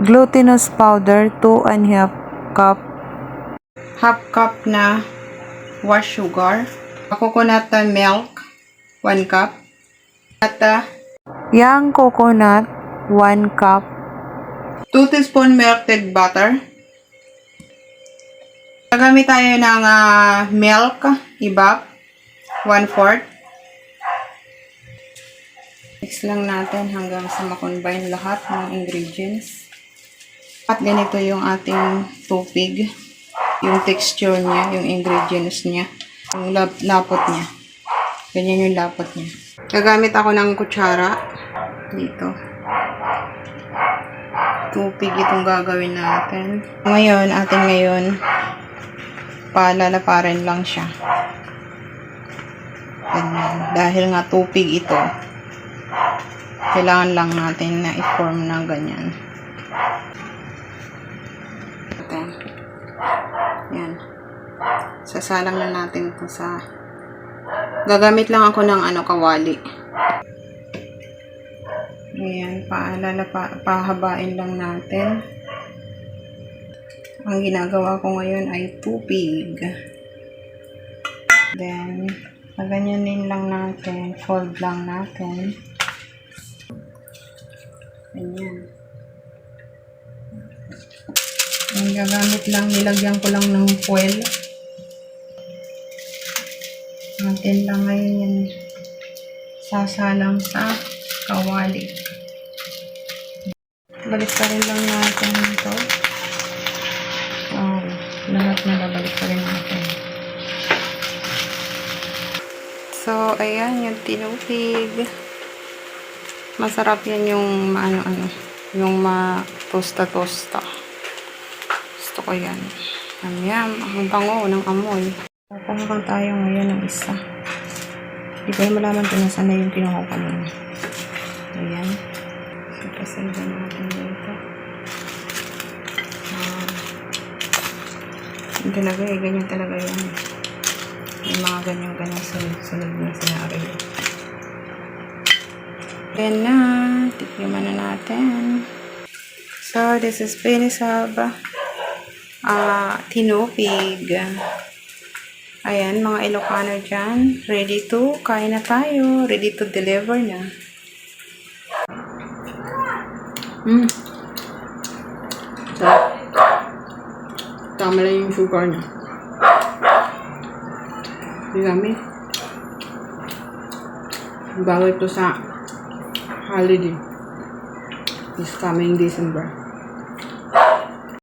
Glutinous powder, 2½ cup. Half cup na wash sugar. Coconut milk, 1 cup. At young coconut, 1 cup. 2 teaspoon melted butter. Gagamit tayo ng milk, ibap, 1/4. Mix lang natin hanggang sa ma-combine lahat ng ingredients. At ganito yung ating tupig. Yung texture niya, yung ingredients niya, yung lapot niya. Ganyan yung lapot niya. Gagamit ako ng kutsara dito. Tupig itong gagawin natin. Ngayon, palalaparin lang siya. Ganyan. Dahil nga tupig ito, kailangan lang natin na i-form na ganyan. Yan. Sasalang na natin ito sa... Gagamit lang ako ng kawali. Ayan. Pahabain lang natin. Ang ginagawa ko ngayon ay tupig. Then, paganyanin lang natin. Fold lang natin. Ayan. Ang gagamit lang, nilagyan ko lang ng foil. Natin lang ngayon yan sasalang sa kawali. Balik pa rin lang natin ito. Lahat na babalik pa rin natin. So, ayan yung tinupig. Masarap yan yung yung ma-tosta-tosta. Gusto ko yan. Yum. Ang bango ng amoy. Pakuha tayo ngayon ng isa. Hindi ko yung malaman kung nasaan na yung kinuha ko kanina. Ayan. So, pasayda natin dito. Yung talaga ganyan talaga yan. May mga ganyan sunod na scenario. Then na, tikman na natin. So, this is Pinisab. Tinupig. Ayan, mga Ilocano dyan. Ready to, kain na tayo. Ready to deliver na. So, tama lang yung sugar niya. Yummy. Bago ito sa holiday. This coming December.